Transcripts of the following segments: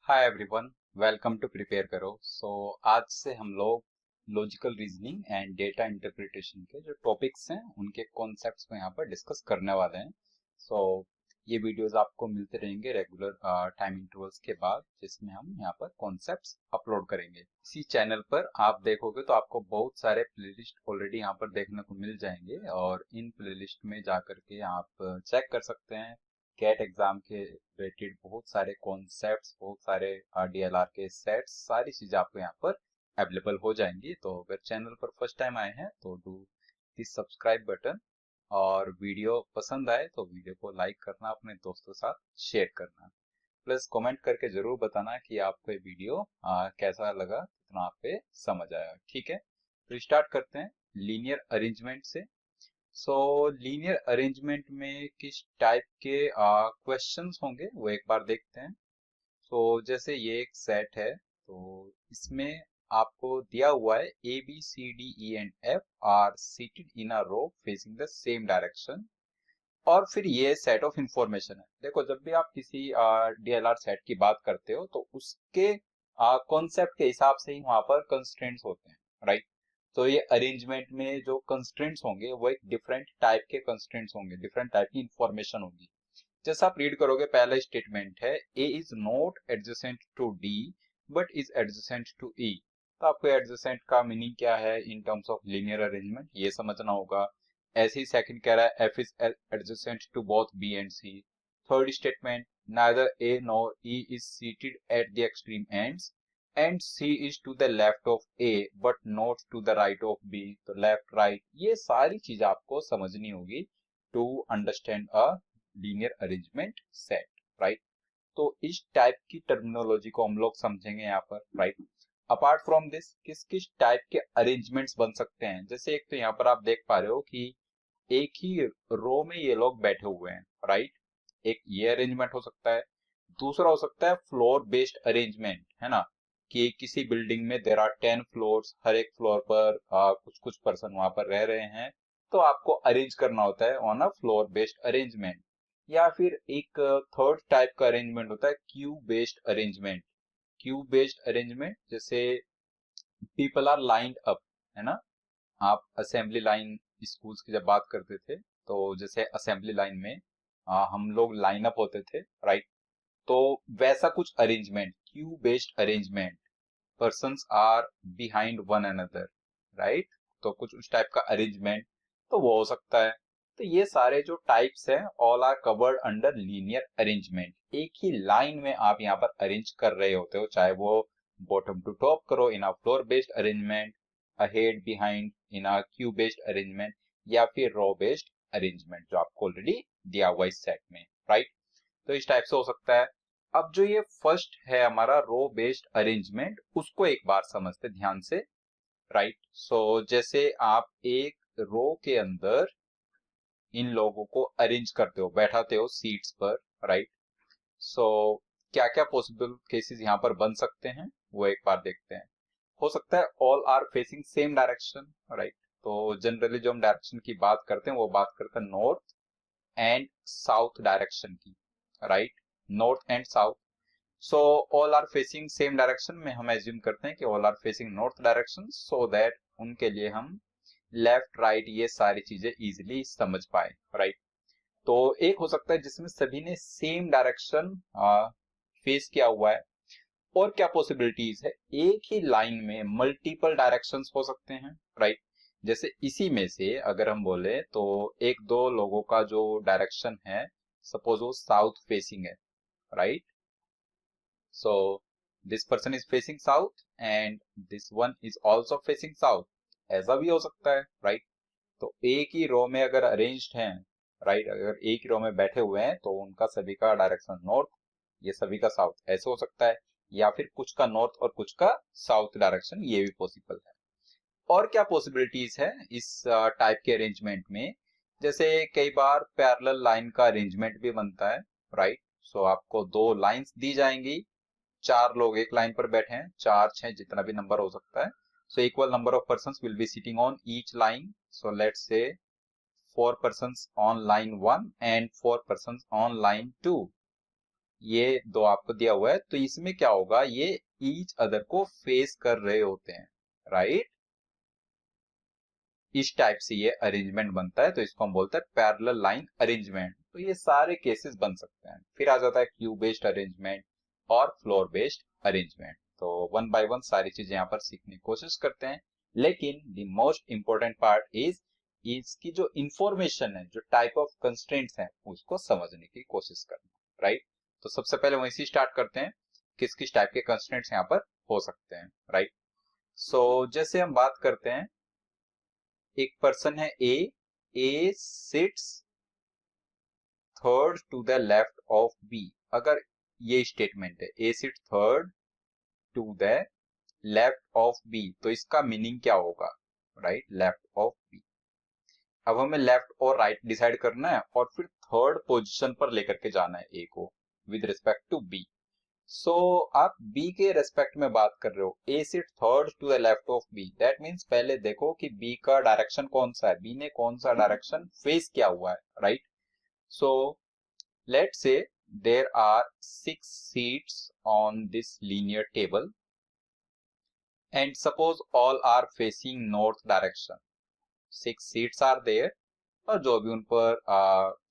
Hi everyone, welcome to prepare करो। आज से हम लोग logical reasoning and data interpretation के जो टॉपिक्स हैं उनके कॉन्सेप्ट्स को यहाँ पर डिस्कस करने वाले हैं। ये वीडियोस आपको मिलते रहेंगे रेगुलर टाइम इंटरवल्स के बाद, जिसमें हम यहाँ पर कॉन्सेप्ट्स अपलोड करेंगे। इसी चैनल पर आप देखोगे तो आपको बहुत सारे प्लेलिस्ट ऑलरेडी यहाँ पर देखने को मिल जाएंगे, और इन प्लेलिस्ट में जा करके आप चेक कर सकते हैं कैट एग्जाम के रिलेटेड बहुत सारे कॉन्सेप्ट्स, बहुत सारे डीएलआर के सेट्स, सारी चीजें आपको यहाँ पर अवेलेबल हो जाएंगी। तो अगर चैनल पर फर्स्ट टाइम आए हैं तो डू दिस सब्सक्राइब बटन, और वीडियो पसंद आए तो वीडियो को लाइक करना, अपने दोस्तों के साथ शेयर करना, प्लस कमेंट करके जरूर बताना कि आपको ये वीडियो कैसा लगा, कितना आप पे समझ आया। ठीक है, तो स्टार्ट करते हैं लीनियर अरेंजमेंट से। लीनियर अरेंजमेंट में किस टाइप के क्वेश्चंस होंगे वो एक बार देखते हैं। जैसे ये एक सेट है, तो इसमें आपको दिया हुआ है A B C D E and F are seated in a row facing the same direction, और फिर ये सेट ऑफ इंफॉर्मेशन है। देखो, जब भी आप किसी डीएलआर सेट की बात करते हो तो उसके कॉन्सेप्ट के हिसाब से ही वहां पर कंस्ट्रेंट्स होते हैं, राइट। तो ये अरेंजमेंट में जो कंस्ट्रेंट्स होंगे वो एक डिफरेंट टाइप के कंस्ट्रेंट्स होंगे, डिफरेंट टाइप की इंफॉर्मेशन होगी। जैसा आप रीड करोगे, पहला स्टेटमेंट है A is not adjacent to D but is adjacent to E. तो आपको एडजेसेंट का मीनिंग क्या है in terms of linear arrangement, ये समझना होगा। ऐसे ही सेकंड कह रहा है F is adjacent to both B and C. Third statement, neither A nor E is seated at the extreme ends and C is to the left of A but not to the right of B. तो left right ये सारी चीज आपको समझनी होगी to understand a linear arrangement set, right. तो इस type की टर्मिनोलॉजी को हम लोग समझेंगे यहाँ पर, राइट। अपार्ट फ्रॉम दिस किस किस टाइप के अरेंजमेंट्स बन सकते हैं, जैसे एक तो यहाँ पर आप देख पा रहे हो कि एक ही रो में ये लोग बैठे हुए हैं, राइट। एक ये अरेंजमेंट हो सकता है। दूसरा हो सकता है फ्लोर बेस्ड अरेंजमेंट, है ना, कि किसी बिल्डिंग में देर आर 10 फ्लोर्स, हर एक फ्लोर पर कुछ कुछ पर्सन वहां पर रह रहे हैं, तो आपको अरेंज करना होता है on a floor based arrangement. या फिर एक थर्ड टाइप का अरेंजमेंट होता है cube based arrangement. Cube based arrangement जैसे पीपल आर लाइंड अप, है ना। आप असेंबली लाइन स्कूल्स की जब बात करते थे, तो जैसे असेंबली लाइन में हम लोग लाइन अप होते थे, राइट। तो वैसा कुछ arrangement, queue based arrangement, persons are behind one another, right. तो कुछ उस टाइप का अरेंजमेंट, तो वो हो सकता है। तो ये सारे जो टाइप्स हैं all are covered under linear arrangement. एक ही लाइन में आप यहाँ पर अरेंज कर रहे होते हो, चाहे वो बॉटम टू टॉप करो in a floor based arrangement, ahead behind in a queue based arrangement, या फिर रो बेस्ड अरेंजमेंट जो आपको ऑलरेडी दिया हुआ इस सेट में, राइट। तो इस टाइप से हो सकता है। अब जो ये फर्स्ट है हमारा रो बेस्ड अरेंजमेंट, उसको एक बार समझते ध्यान से, राइट। जैसे आप एक रो के अंदर इन लोगों को अरेंज करते हो, बैठाते हो सीट्स पर, राइट। सो क्या क्या पॉसिबल केसेस यहाँ पर बन सकते हैं वो एक बार देखते हैं। हो सकता है all are facing same direction, right. तो जनरली जो हम डायरेक्शन की बात करते हैं वो बात करते हैं नॉर्थ एंड साउथ डायरेक्शन की, right. North and south. So all are facing same direction में हम एज्यूम करते हैं कि all are facing north direction, so that उनके लिए हम लेफ्ट राइट ये सारी चीजें इजीली समझ पाए, राइट। तो एक हो सकता है जिसमें सभी ने सेम डायरेक्शन फेस किया हुआ है। और क्या पॉसिबिलिटीज है, एक ही लाइन में मल्टीपल डायरेक्शंस हो सकते हैं, राइट। जैसे इसी में से अगर हम बोले तो एक दो लोगों का जो डायरेक्शन है, सपोज वो साउथ फेसिंग है, right. So this person is facing south and this one is also facing south, ऐसा भी हो सकता है, राइट। तो एक ही रो में अगर अरेंज्ड हैं, राइट, अगर एक ही रो में बैठे हुए हैं तो उनका सभी का डायरेक्शन नॉर्थ, ये सभी का साउथ, ऐसे हो सकता है। या फिर कुछ का नॉर्थ और कुछ का साउथ डायरेक्शन, ये भी पॉसिबल है। और क्या पॉसिबिलिटीज है इस टाइप के अरेंजमेंट में, जैसे कई बार पैरेलल लाइन का अरेंजमेंट भी बनता है, राइट। आपको दो लाइंस दी जाएंगी, चार लोग एक लाइन पर बैठे हैं, चार छह जितना भी नंबर हो सकता है। Equal number of persons will be sitting on each line. Let's say 4 persons on line 1 and 4 persons on line 2, ये दो आपको दिया हुआ है, तो इसमें क्या होगा, ये ईच अदर को फेस कर रहे होते हैं, राइट। इस टाइप से ये अरेंजमेंट बनता है, तो इसको हम बोलते हैं पैरेलल लाइन अरेंजमेंट। तो ये सारे केसेस बन सकते हैं। फिर आ जाता है क्यू बेस्ड अरेंजमेंट और फ्लोर बेस्ड अरेंजमेंट। तो वन बाय वन सारी चीजें यहाँ पर सीखने की कोशिश करते हैं, लेकिन the most important part is इसकी जो इंफॉर्मेशन है, जो टाइप ऑफ कंस्ट्रेंट्स हैं, उसको समझने की कोशिश करना, राइट। तो सबसे पहले वहीं से स्टार्ट करते हैं, किस किस टाइप के कंस्ट्रेंट्स यहाँ पर हो सकते हैं, राइट। सो जैसे हम बात करते हैं, एक पर्सन है A sits third to the left of B. अगर ये स्टेटमेंट है A sit third to the left of B, तो इसका मीनिंग क्या होगा, राइट, लेफ्ट ऑफ बी। अब हमें लेफ्ट और राइट डिसाइड करना है और फिर थर्ड पोजीशन पर लेकर के जाना है ए को with respect to B. So आप बी के रेस्पेक्ट में बात कर रहे हो, A sit third to the left of B, that means पहले देखो कि बी का डायरेक्शन कौन सा है, बी ने कौन सा डायरेक्शन फेस किया हुआ है, right. So let's say there are 6 seats on this linear table and suppose all are facing north direction. 6 seats are there और जो भी उन पर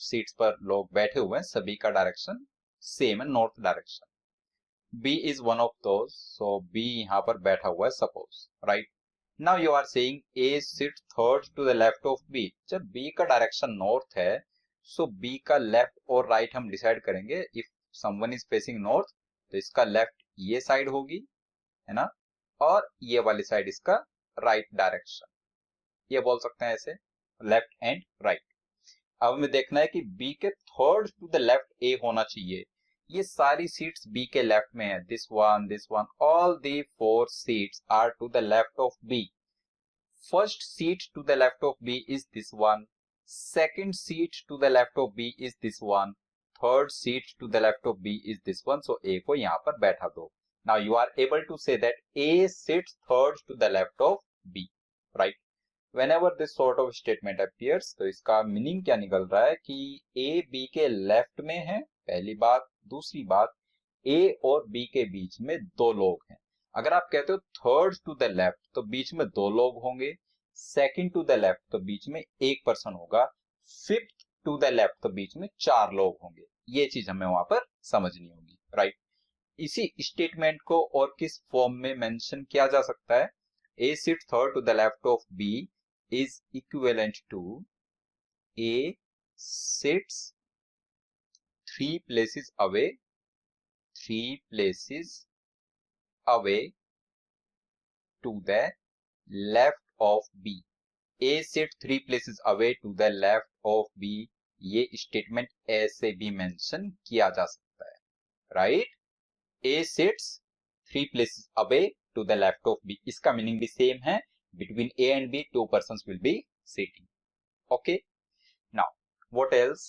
सीट्स पर लोग बैठे हुए हैं, सभी का डायरेक्शन सेम है, north direction. B is one of those, so B यहाँ पर बैठा हुआ है, suppose, right? Now you are saying A sits third to the left of B. जब B का डायरेक्शन नॉर्थ है, so B का लेफ्ट और राइट हम डिसाइड करेंगे। If someone is facing north, तो इसका लेफ्ट ये साइड होगी, है ना, और ये वाली साइड इसका राइट डायरेक्शन, ये बोल सकते हैं ऐसे, लेफ्ट एंड राइट। अब हमें देखना है कि B के third to the left A होना चाहिए। ये सारी सीट्स B के लेफ्ट में है, this one, all the 4 seats are to the left of B। First seat to the left of B is this one, second seat to the left of B is this one, third seat to the left of B is this one. So A को यहाँ पर बैठा दो। Now you are able to say that A sits third to the left of B, right. Whenever this sort of statement appears, तो इसका meaning क्या निकल रहा है कि A B के लेफ्ट में है, पहली बात। दूसरी बात, A और B के बीच में दो लोग हैं। अगर आप कहते हो थर्ड टू द लेफ्ट, तो बीच में दो लोग होंगे। सेकंड टू द लेफ्ट, तो बीच में एक पर्सन होगा। फिफ्थ टू द लेफ्ट, तो बीच में 4 लोग होंगे। ये चीज हमें वहां पर समझनी होगी, राइट। इसी स्टेटमेंट को और किस फॉर्म में मेंशन किया जा सकता है, A sits third to the left of B is equivalent to A sits 3 places away to the left of B. A sits 3 places away to the left of B. ये statement ऐसे भी mention किया जा सकता है, right. A sits 3 places away to the left of B. इसका meaning भी same है, between A and B 2 persons will be sitting. Okay, now what else,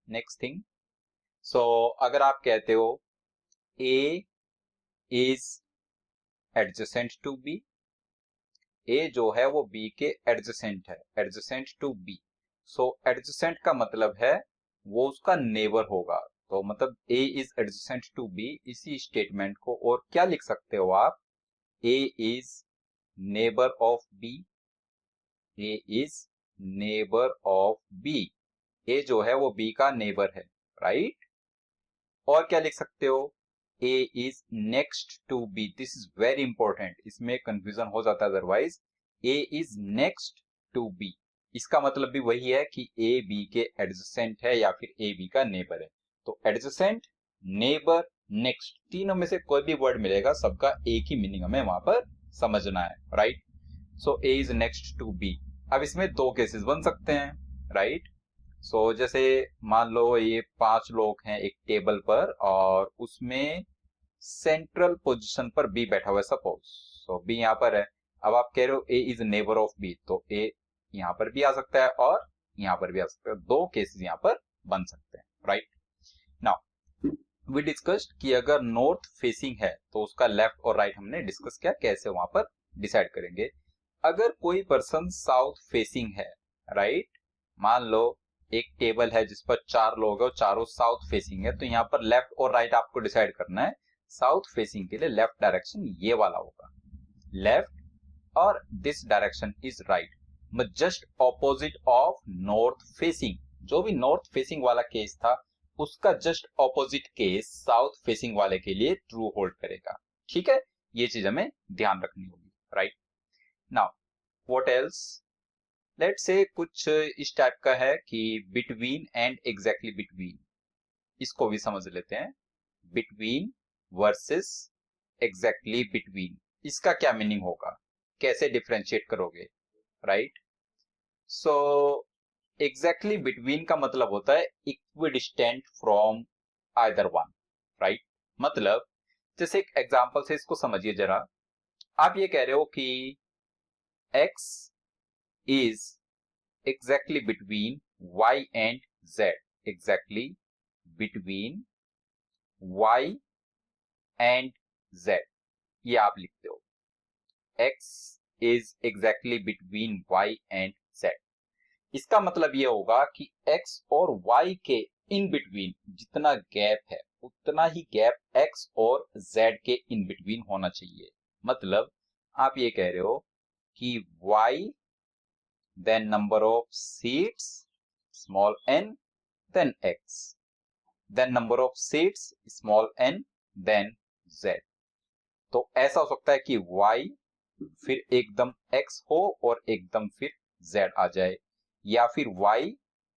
next thing, so अगर आप कहते हो A is adjacent to B, A जो है वो B के adjacent है, adjacent to B, so adjacent का मतलब है वो उसका नेबर होगा। तो मतलब A is adjacent to B, इसी स्टेटमेंट को और क्या लिख सकते हो आप, A is neighbor of B, A is neighbor of B, A जो है वो B का नेबर है, राइट। और क्या लिख सकते हो, A is next to B, this is very important, इसमें कंफ्यूजन हो जाता है otherwise. A is next to B, इसका मतलब भी वही है कि A B के एडजेसेंट है या फिर A B का नेबर है। तो एडजेसेंट, नेबर, नेक्स्ट, तीनों में से कोई भी वर्ड मिलेगा, सबका एक ही मीनिंग हमें वहां पर समझना है, right. So A is next to B। अब इसमें दो केसेस बन सकते हैं, राइट। सो जैसे मान लो ये 5 लोग हैं एक टेबल पर और उसमें सेंट्रल पोजीशन पर B बैठा हुआ है, सपोज। सो B यहाँ पर है। अब आप कह रहे हो A is neighbor of B, तो A यहाँ पर भी आ सकता है और यहाँ पर भी आ सकता है, दो केसेस यहाँ पर बन सकते हैं, राइट। नाउ वी डिस्कस्ड कि अगर नॉर्थ फेसिंग है तो उसका लेफ्ट और राइट हमने डिस्कस किया, कैसे वहां पर डिसाइड करेंगे। अगर कोई पर्सन साउथ फेसिंग है, राइट, मान लो एक टेबल है जिस पर 4 लोग हैं और चारों साउथ फेसिंग है, तो यहाँ पर लेफ्ट और राइट आपको डिसाइड करना है। साउथ फेसिंग के लिए लेफ्ट डायरेक्शन ये वाला होगा, लेफ्ट, और this direction is right, just opposite of north facing. जो भी नॉर्थ फेसिंग वाला केस था उसका just opposite case south facing वाले के लिए ट्रू होल्ड करेगा। ठीक है, ये चीज हमें ध्यान रखनी होगी, right. Now what else, let's say कुछ इस टाइप का है कि बिटवीन एंड एग्जैक्टली बिटवीन, इसको भी समझ लेते हैं। बिटवीन वर्सेस एग्जैक्टली बिटवीन, इसका क्या मीनिंग होगा, कैसे डिफरेंशिएट करोगे, राइट। सो एग्जैक्टली बिटवीन का मतलब होता है equidistant from either one, right. मतलब जैसे एक एग्जांपल से इसको समझिए जरा। आप ये कह रहे हो कि x is exactly between y and z, exactly between y and z, ये आप लिखते हो। x is exactly between y and z, इसका मतलब ये होगा कि x और y के इन बिटवीन जितना गैप है उतना ही गैप x और z के इन बिटवीन होना चाहिए। मतलब आप ये कह रहे हो कि y then number of seats small n then x, then number of seats small n then z। तो ऐसा हो सकता है कि y फिर एकदम x हो और एकदम फिर z आ जाए, या फिर y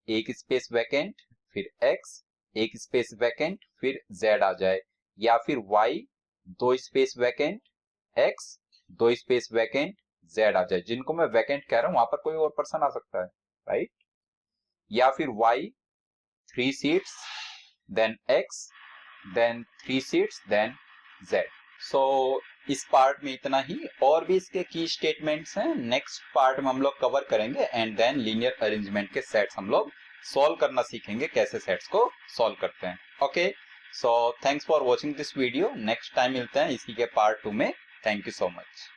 एक स्पेस वैकेंट फिर x एक स्पेस वैकेंट फिर z आ जाए, या फिर y 2 space vacant x 2 space vacant z आ जाए। जिनको मैं वैकेंट कह रहा हूं वहां पर कोई और पर्सन आ सकता है, राइट। या फिर y 3 seats then x then 3 seats then z। So इस पार्ट में इतना ही, और भी इसके की स्टेटमेंट्स हैं, नेक्स्ट पार्ट में हम लोग कवर करेंगे। एंड देन लीनियर अरेंजमेंट के सेट्स हम लोग सॉल्व करना सीखेंगे, कैसे सेट्स को सॉल्व करते हैं। Okay, so thanks for watching this video. Next time मिलते हैं इसी के पार्ट 2 में। Thank you so much.